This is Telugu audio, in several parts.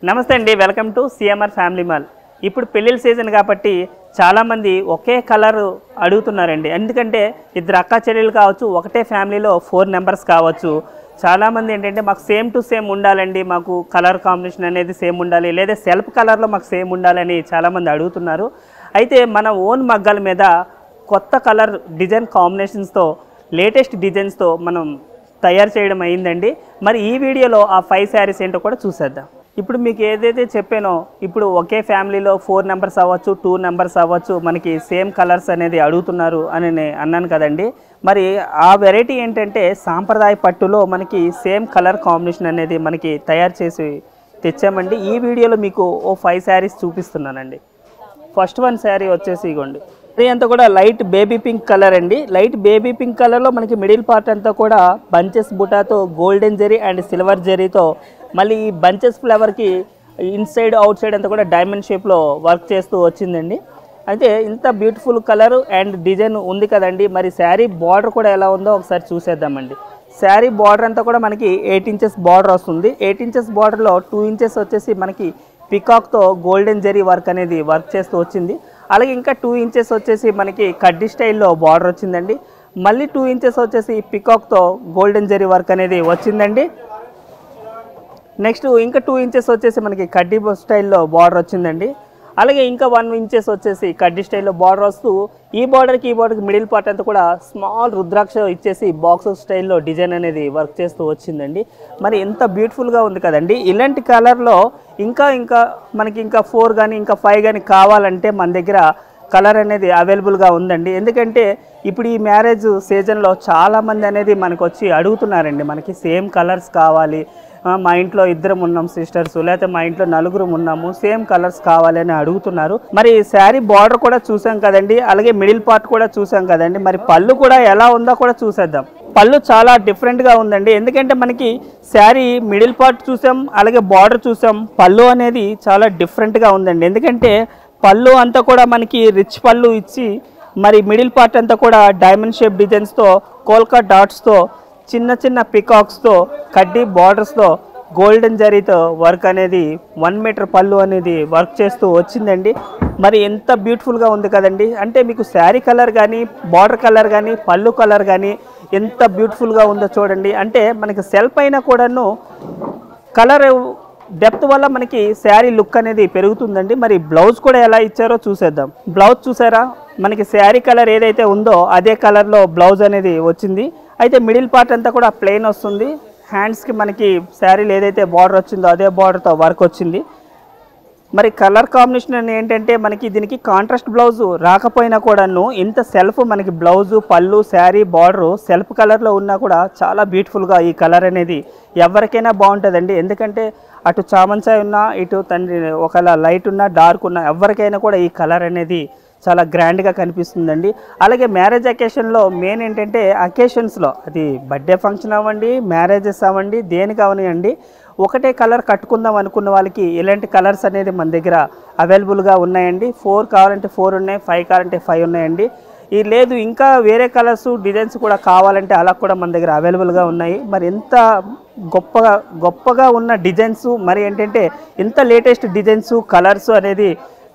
నమస్తే అండి, welcome to CMR family mall. ఇప్పుడు పెళ్ళిళ్ళ సీజన్ కాబట్టి చాలామంది ఒకే కలర్ అడుగుతున్నారండి. ఎందుకంటే ఇద్దరు అక్క చెల్లెలు కావచ్చు, ఒకటే ఫ్యామిలీలో 4 మెంబర్స్ కావచ్చు. చాలామంది ఏంటంటే మాకు సేమ్ టు సేమ్ ఉండాలండి, మాకు కలర్ కాంబినేషన్ అనేది సేమ్ ఉండాలి, లేదా సెల్ఫ్ కలర్లో మాకు సేమ్ ఉండాలని చాలామంది అడుగుతున్నారు. అయితే మన ఓన్ మగ్గాల మీద కొత్త కలర్ డిజైన్ కాంబినేషన్స్తో, లేటెస్ట్ డిజైన్స్తో మనం తయారు చేయడం అయిందండి. మరి ఈ వీడియోలో ఆ 5 శారీస్ ఏంటో కూడా చూసేద్దాం. ఇప్పుడు మీకు ఏదైతే చెప్పానో, ఇప్పుడు ఒకే ఫ్యామిలీలో 4 మెంబర్స్ అవ్వచ్చు, 2 మెంబర్స్ అవ్వచ్చు, మనకి సేమ్ కలర్స్ అనేది అడుగుతున్నారు అని అన్నాను కదండి. మరి ఆ వెరైటీ ఏంటంటే సాంప్రదాయ పట్టులో మనకి సేమ్ కలర్ కాంబినేషన్ అనేది మనకి తయారు చేసి తెచ్చామండి. ఈ వీడియోలో మీకు 5 శారీస్ చూపిస్తున్నానండి. ఫస్ట్ 1 శారీ వచ్చేసి ఇగోండి, ఇది అంతా కూడా లైట్ బేబీ పింక్ కలర్ అండి. లైట్ బేబీ పింక్ కలర్లో మనకి మిడిల్ పార్ట్ అంతా కూడా బంచెస్ బుటాతో గోల్డెన్ జెరీ అండ్ సిల్వర్ జెరీతో, మళ్ళీ ఈ బంచెస్ ఫ్లవర్కి ఇన్సైడ్ అవుట్ సైడ్ అంతా కూడా డైమండ్ షేప్లో వర్క్ చేస్తూ వచ్చిందండి. అయితే ఇంత బ్యూటిఫుల్ కలర్ అండ్ డిజైన్ ఉంది కదండి. మరి శారీ బార్డర్ కూడా ఎలా ఉందో ఒకసారి చూసేద్దామండి. శారీ బార్డర్ అంతా కూడా మనకి 8 ఇంచెస్ బార్డర్ వస్తుంది. 8 ఇంచెస్ బార్డర్లో 2 ఇంచెస్ వచ్చేసి మనకి పికాక్తో గోల్డెన్ జెరీ వర్క్ అనేది వర్క్ చేస్తూ వచ్చింది. అలాగే ఇంకా 2 ఇంచెస్ వచ్చేసి మనకి కడ్డీ స్టైల్లో బార్డర్ వచ్చిందండి. మళ్ళీ 2 ఇంచెస్ వచ్చేసి పికాక్తో గోల్డెన్ జెరీ వర్క్ అనేది వచ్చిందండి. నెక్స్ట్ ఇంకా 2 ఇంచెస్ వచ్చేసి మనకి కడ్డీ స్టైల్లో బార్డర్ వచ్చిందండి. అలాగే ఇంకా 1 ఇంచెస్ వచ్చేసి కడ్డీ స్టైల్లో బార్డర్ వస్తూ ఈ బార్డర్కి మిడిల్ పార్ట్ అంతా కూడా స్మాల్ రుద్రాక్ష ఇచ్చేసి బాక్స్ స్టైల్లో డిజైన్ అనేది వర్క్ చేస్తూ వచ్చిందండి. మరి ఎంత బ్యూటిఫుల్గా ఉంది కదండి. ఇలాంటి కలర్లో ఇంకా మనకి ఇంకా 4 కానీ ఇంకా 5 కానీ కావాలంటే మన దగ్గర కలర్ అనేది అవైలబుల్గా ఉందండి. ఎందుకంటే ఇప్పుడు ఈ మ్యారేజ్ సీజన్లో చాలామంది అనేది మనకు వచ్చి అడుగుతున్నారండి, మనకి సేమ్ కలర్స్ కావాలి, మా ఇంట్లో 2 ఉన్నాం సిస్టర్స్, లేకపోతే మా ఇంట్లో 4 ఉన్నాము, సేమ్ కలర్స్ కావాలి అని అడుగుతున్నారు. మరి శారీ బార్డర్ కూడా చూసాం కదండి, అలాగే మిడిల్ పార్ట్ కూడా చూసాం కదండి. మరి పళ్ళు కూడా ఎలా ఉందో కూడా చూసేద్దాం. పళ్ళు చాలా డిఫరెంట్గా ఉందండి. ఎందుకంటే మనకి శారీ మిడిల్ పార్ట్ చూసాం, అలాగే బార్డర్ చూసాం, పళ్ళు అనేది చాలా డిఫరెంట్గా ఉందండి. ఎందుకంటే పళ్ళు అంతా కూడా మనకి రిచ్ పళ్ళు ఇచ్చి, మరి మిడిల్ పార్ట్ అంతా కూడా డైమండ్ షేప్ డిజైన్స్తో, కోల్కా డాట్స్తో, చిన్న చిన్న పికాక్స్తో, కడ్డీ బార్డర్స్తో, గోల్డెన్ జరీతో వర్క్ అనేది 1 మీటర్ పళ్ళు అనేది వర్క్ చేస్తూ వచ్చిందండి. మరి ఎంత బ్యూటిఫుల్గా ఉంది కదండి. అంటే మీకు శారీ కలర్ కానీ, బార్డర్ కలర్ కానీ, పళ్ళు కలర్ కానీ ఎంత బ్యూటిఫుల్గా ఉందో చూడండి. అంటే మనకి సెల్ఫ్ అయినా కూడాను కలర్ డెప్త్ వల్ల మనకి శారీ లుక్ అనేది పెరుగుతుందండి. మరి బ్లౌజ్ కూడా ఎలా ఇచ్చారో చూసేద్దాం. బ్లౌజ్ చూసారా, మనకి శారీ కలర్ ఏదైతే ఉందో అదే కలర్లో బ్లౌజ్ అనేది వచ్చింది. అయితే మిడిల్ పార్ట్ అంతా కూడా ప్లెయిన్ వస్తుంది. హ్యాండ్స్కి మనకి శారీలో ఏదైతే బార్డర్ వచ్చిందో అదే బార్డర్తో వర్క్ వచ్చింది. మరి కలర్ కాంబినేషన్ ఏంటంటే మనకి దీనికి కాంట్రాస్ట్ బ్లౌజ్ రాకపోయినా కూడాను ఇంత సెల్ఫ్ మనకి బ్లౌజు, పళ్ళు, శారీ, బార్డరు సెల్ఫ్ కలర్లో ఉన్నా కూడా చాలా బ్యూటిఫుల్గా ఈ కలర్ అనేది ఎవరికైనా బాగుంటుందండి. ఎందుకంటే అటు చామంచాయ్ ఉన్నా, ఇటు తండ్రి ఒకవేళ లైట్ ఉన్నా, డార్క్ ఉన్నా, ఎవరికైనా కూడా ఈ కలర్ అనేది చాలా గ్రాండ్గా కనిపిస్తుందండి. అలాగే మ్యారేజ్ అకేషన్లో మెయిన్ ఏంటంటే అకేషన్స్లో, అది బర్త్డే ఫంక్షన్ అవ్వండి, మ్యారేజెస్ అవ్వండి, దేనికి అవనివ్వండి, ఒకటే కలర్ కట్టుకుందాం అనుకున్న వాళ్ళకి ఇలాంటి కలర్స్ అనేది మన దగ్గర అవైలబుల్గా ఉన్నాయండి. 4 కావాలంటే 4 ఉన్నాయి, 5 కావాలంటే 5 ఉన్నాయండి. ఇది లేదు ఇంకా వేరే కలర్స్ డిజైన్స్ కూడా కావాలంటే అలా కూడా మన దగ్గర అవైలబుల్గా ఉన్నాయి. మరి ఎంత గొప్పగా ఉన్న డిజైన్స్, మరి ఏంటంటే ఎంత లేటెస్ట్ డిజైన్స్, కలర్స్ అనేది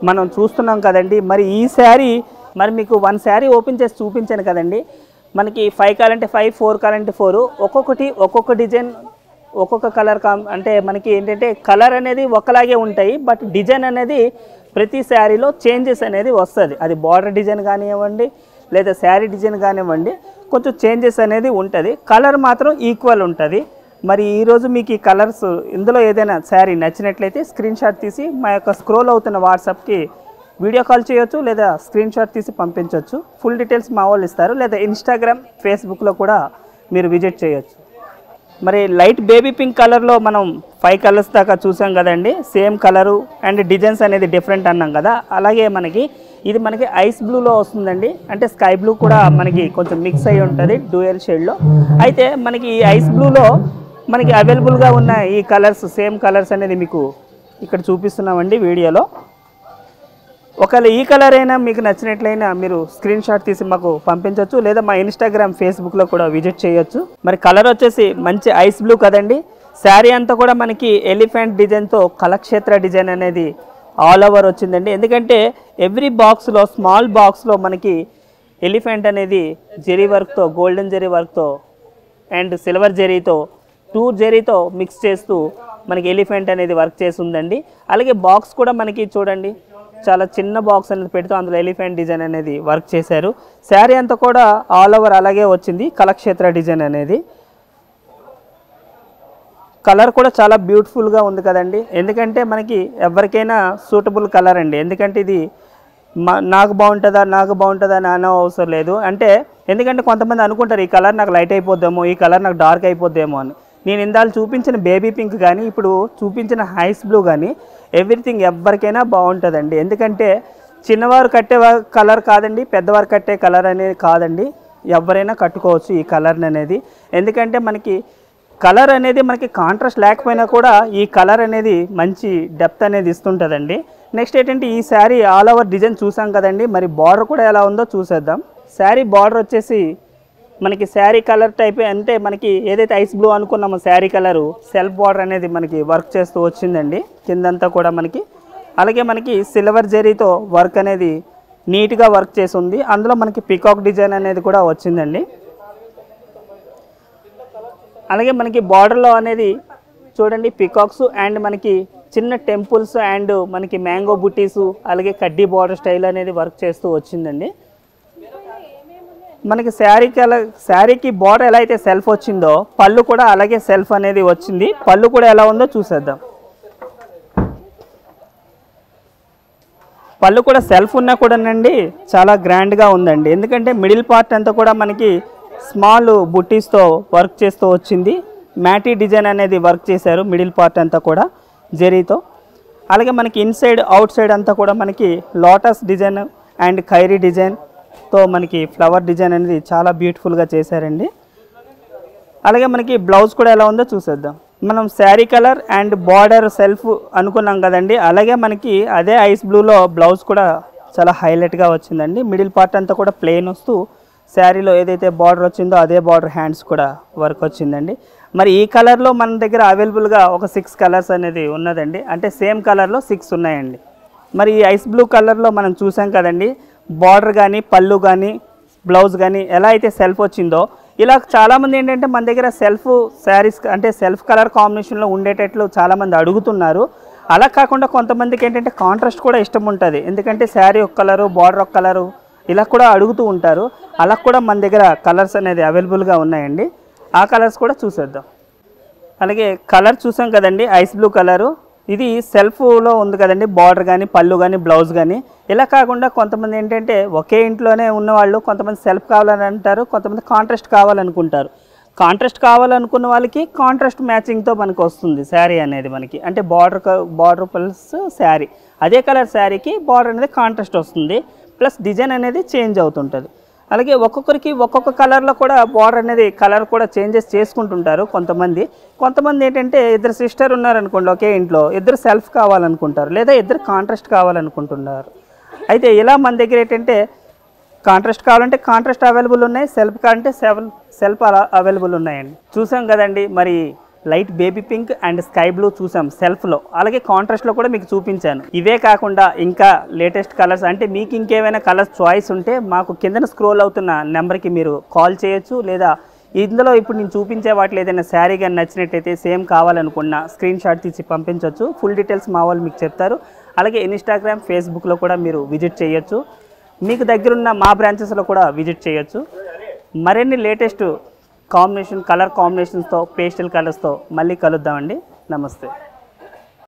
మనం చూస్తున్నాం కదండి. మరి ఈ శారీ, మరి మీకు 1 శారీ ఓపెన్ చేసి చూపించాను కదండి. మనకి 5 కావాలంటే 5, 4 కావాలంటే 4, ఒక్కొక్క డిజైన్, ఒక్కొక్క కలర్ అంటే మనకి ఏంటంటే కలర్ అనేది ఒకలాగే ఉంటాయి, బట్ డిజైన్ అనేది ప్రతి శారీలో చేంజెస్ అనేది వస్తుంది. అది బార్డర్ డిజైన్ కానివ్వండి, లేదా శారీ డిజైన్ కానివ్వండి, కొంచెం చేంజెస్ అనేది ఉంటుంది. కలర్ మాత్రం ఈక్వల్ ఉంటుంది. మరి ఈరోజు మీకు ఈ కలర్స్ ఇందులో ఏదైనా శారీ నచ్చినట్లయితే స్క్రీన్ షాట్ తీసి మా యొక్క స్క్రోల్ అవుతున్న వాట్సాప్కి వీడియో కాల్ చేయొచ్చు, లేదా స్క్రీన్ షాట్ తీసి పంపించవచ్చు. ఫుల్ డీటెయిల్స్ మా వాళ్ళు ఇస్తారు, లేదా ఇన్స్టాగ్రామ్, ఫేస్బుక్లో కూడా మీరు విజిట్ చేయొచ్చు. మరి లైట్ బేబీ పింక్ కలర్లో మనం 5 కలర్స్ దాకా చూసాం కదండి. సేమ్ కలరు అండ్ డిజైన్స్ అనేది డిఫరెంట్ అన్నాం కదా. అలాగే ఇది మనకి ఐస్ బ్లూలో వస్తుందండి. అంటే స్కై బ్లూ కూడా మనకి కొంచెం మిక్స్ అయ్యి ఉంటుంది డ్యూయల్ షేడ్లో. అయితే మనకి ఈ ఐస్ బ్లూలో మనకి అవైలబుల్గా ఉన్న ఈ కలర్స్, సేమ్ కలర్స్ అనేది మీకు ఇక్కడ చూపిస్తున్నామండి వీడియోలో. ఒకవేళ ఈ కలర్ అయినా మీకు నచ్చినట్లయినా మీరు స్క్రీన్ షాట్ తీసి మాకు పంపించవచ్చు, లేదా మా ఇన్స్టాగ్రామ్, ఫేస్బుక్లో కూడా విజిట్ చేయొచ్చు. మరి కలర్ వచ్చేసి మంచి ఐస్ బ్లూ కదండి. శారీ అంతా కూడా మనకి ఎలిఫెంట్ డిజైన్తో కళక్షేత్ర డిజైన్ అనేది ఆల్ ఓవర్ వచ్చిందండి. ఎందుకంటే ఎవ్రీ బాక్స్లో స్మాల్ బాక్స్లో మనకి ఎలిఫెంట్ అనేది జెరీ వర్క్తో, గోల్డెన్ జెరీ వర్క్తో అండ్ సిల్వర్ జెరీతో, 2 జెరీతో మిక్స్ చేస్తూ మనకి ఎలిఫెంట్ అనేది వర్క్ చేసి ఉందండి. అలాగే బాక్స్ కూడా మనకి చూడండి చాలా చిన్న బాక్స్ అనేది పెడుతూ అందులో ఎలిఫెంట్ డిజైన్ అనేది వర్క్ చేశారు. శారీ అంతా కూడా ఆల్ ఓవర్ అలాగే వచ్చింది కళక్షేత్ర డిజైన్ అనేది. కలర్ కూడా చాలా బ్యూటిఫుల్గా ఉంది కదండి. ఎందుకంటే మనకి ఎవరికైనా సూటబుల్ కలర్ అండి. ఎందుకంటే ఇది నాకు బాగుంటుందా అని అనే అవసరం లేదు. అంటే ఎందుకంటే కొంతమంది అనుకుంటారు ఈ కలర్ నాకు లైట్ అయిపోద్దేమో, ఈ కలర్ నాకు డార్క్ అయిపోద్దేమో అని. నేను ఇందాక చూపించిన బేబీ పింక్ కానీ ఇప్పుడు చూపించిన ఐస్ బ్లూ కానీ ఎవ్రీథింగ్ ఎవరికైనా బాగుంటుందండి. ఎందుకంటే చిన్నవారు కట్టే కలర్ కాదండి, పెద్దవారు కట్టే కలర్ అనేది కాదండి, ఎవరైనా కట్టుకోవచ్చు ఈ కలర్ అనేది. ఎందుకంటే మనకి కలర్ అనేది మనకి కాంట్రాస్ట్ లేకపోయినా కూడా ఈ కలర్ అనేది మంచి డెప్త్ అనేది ఇస్తుంటుందండి. నెక్స్ట్ ఏంటంటే ఈ శారీ ఆల్ ఓవర్ డిజైన్ చూసాం కదండి, మరి బార్డర్ కూడా ఎలా ఉందో చూసేద్దాం. శారీ బార్డర్ వచ్చేసి మనకి శారీ కలర్ టైప్ అంటే మనకి ఏదైతే ఐస్ బ్లూ అనుకున్నామో శారీ కలరు సెల్ఫ్ బార్డర్ అనేది మనకి వర్క్ చేస్తూ వచ్చిందండి కిందంతా కూడా మనకి. అలాగే మనకి సిల్వర్ జెరీతో వర్క్ అనేది నీట్గా వర్క్ చేసి ఉంది. అందులో మనకి పికాక్ డిజైన్ అనేది కూడా వచ్చిందండి. అలాగే మనకి బార్డర్లో అనేది చూడండి పికాక్స్ అండ్ మనకి చిన్న టెంపుల్స్ అండ్ మనకి మ్యాంగో బుట్టీసు అలాగే కడ్డీ బార్డర్ స్టైల్ అనేది వర్క్ చేస్తూ వచ్చిందండి. మనకి శారీకి బార్డర్ ఎలా అయితే సెల్ఫ్ వచ్చిందో పళ్ళు కూడా అలాగే సెల్ఫ్ అనేది వచ్చింది. పళ్ళు కూడా ఎలా ఉందో చూసేద్దాం. పళ్ళు కూడా సెల్ఫ్ ఉన్నా కూడానండి చాలా గ్రాండ్గా ఉందండి. ఎందుకంటే మిడిల్ పార్ట్ అంతా కూడా మనకి స్మాల్ బుట్టీస్తో వర్క్ చేస్తూ వచ్చింది. మ్యాటీ డిజైన్ అనేది వర్క్ చేశారు మిడిల్ పార్ట్ అంతా కూడా జెరీతో. అలాగే మనకి ఇన్సైడ్ అవుట్ సైడ్ అంతా కూడా మనకి లోటస్ డిజైన్ అండ్ ఖైరీ డిజైన్తో మనకి ఫ్లవర్ డిజైన్ అనేది చాలా బ్యూటిఫుల్గా చేశారండి. అలాగే మనకి బ్లౌజ్ కూడా ఎలా ఉందో చూసేద్దాం. మనం sari colour and border self అనుకున్నాం కదండి, అలాగే మనకి అదే ఐస్ బ్లూలో బ్లౌజ్ కూడా చాలా హైలైట్గా వచ్చిందండి. మిడిల్ పార్ట్ అంతా కూడా ప్లెయిన్ వస్తూ శారీలో ఏదైతే బార్డర్ వచ్చిందో అదే బార్డర్ హ్యాండ్స్ కూడా వర్క్ వచ్చిందండి. మరి ఈ కలర్లో మన దగ్గర అవైలబుల్గా ఒక 6 కలర్స్ అనేది ఉన్నదండి. అంటే సేమ్ కలర్లో 6 ఉన్నాయండి. మరి ఈ ఐస్ బ్లూ కలర్లో మనం చూసాం కదండి, బార్డర్ కానీ పళ్ళు కానీ బ్లౌజ్ కానీ ఎలా అయితే సెల్ఫ్ వచ్చిందో ఇలా చాలామంది ఏంటంటే మన దగ్గర సెల్ఫ్ శారీస్ అంటే సెల్ఫ్ కలర్ కాంబినేషన్లో ఉండేటట్లు చాలామంది అడుగుతున్నారు. అలా కాకుండా కొంతమందికి ఏంటంటే కాంట్రాస్ట్ కూడా ఇష్టం ఉంటుంది. ఎందుకంటే శారీ ఒక కలరు బార్డర్ ఒక కలరు ఇలా కూడా అడుగుతూ ఉంటారు. అలా కూడా మన దగ్గర కలర్స్ అనేది అవైలబుల్గా ఉన్నాయండి. ఆ కలర్స్ కూడా చూసేద్దాం. అలాగే కలర్ చూసాం కదండి ఐస్ బ్లూ కలరు, ఇది సెల్ఫ్లో ఉంది కదండి, బార్డర్ కానీ పళ్ళు కానీ బ్లౌజ్ కానీ. ఇలా కాకుండా కొంతమంది ఏంటంటే ఒకే ఇంట్లోనే ఉన్నవాళ్ళు కొంతమంది సెల్ఫ్ కావాలని అంటారు, కొంతమంది కాంట్రాస్ట్ కావాలనుకుంటారు. కాంట్రాస్ట్ కావాలనుకున్న వాళ్ళకి కాంట్రాస్ట్ మ్యాచింగ్తో మనకు వస్తుంది శారీ అనేది మనకి. అంటే బార్డర్ ప్లస్ శారీ అదే కలర్ శారీకి బార్డర్ అనేది కాంట్రాస్ట్ వస్తుంది, ప్లస్ డిజైన్ అనేది చేంజ్ అవుతుంటుంది. అలాగే ఒక్కొక్కరికి ఒక్కొక్క కలర్లో కూడా బార్డర్ అనేది కలర్ కూడా చేంజెస్ చేసుకుంటుంటారు కొంతమంది ఏంటంటే ఇద్దరు సిస్టర్ ఉన్నారనుకోండి ఒకే ఇంట్లో, ఇద్దరు సెల్ఫ్ కావాలనుకుంటారు లేదా ఇద్దరు కాంట్రాస్ట్ కావాలనుకుంటున్నారు. అయితే ఇలా మన దగ్గర ఏంటంటే కాంట్రాస్ట్ కావాలంటే కాంట్రాస్ట్ అవైలబుల్ ఉన్నాయి, సెల్ఫ్ కావాలంటే సెల్ఫ్ అవైలబుల్ ఉన్నాయండి. చూసాం కదండి మరి light baby pink and sky blue చూసాం సెల్ఫ్లో, అలాగే కాంట్రాస్ట్లో కూడా మీకు చూపించాను. ఇవే కాకుండా ఇంకా లేటెస్ట్ కలర్స్ అంటే మీకు ఇంకేమైనా కలర్స్ చాయిస్ ఉంటే మాకు కిందన స్క్రోల్ అవుతున్న నెంబర్కి మీరు కాల్ చేయొచ్చు, లేదా ఇందులో ఇప్పుడు నేను చూపించే వాటిలో ఏదైనా శారీ కానీ నచ్చినట్టయితే సేమ్ కావాలనుకున్నా స్క్రీన్ షాట్ తీసి పంపించవచ్చు. ఫుల్ డీటెయిల్స్ మా వాళ్ళు మీకు చెప్తారు. అలాగే ఇన్స్టాగ్రామ్ ఫేస్బుక్లో కూడా మీరు విజిట్ చేయొచ్చు. మీకు దగ్గరున్న మా బ్రాంచెస్లో కూడా విజిట్ చేయొచ్చు. మరిన్ని లేటెస్ట్ కలర్ కాంబినేషన్స్తో పేస్టల్ కలర్స్తో మళ్ళీ కలుద్దామండి. నమస్తే.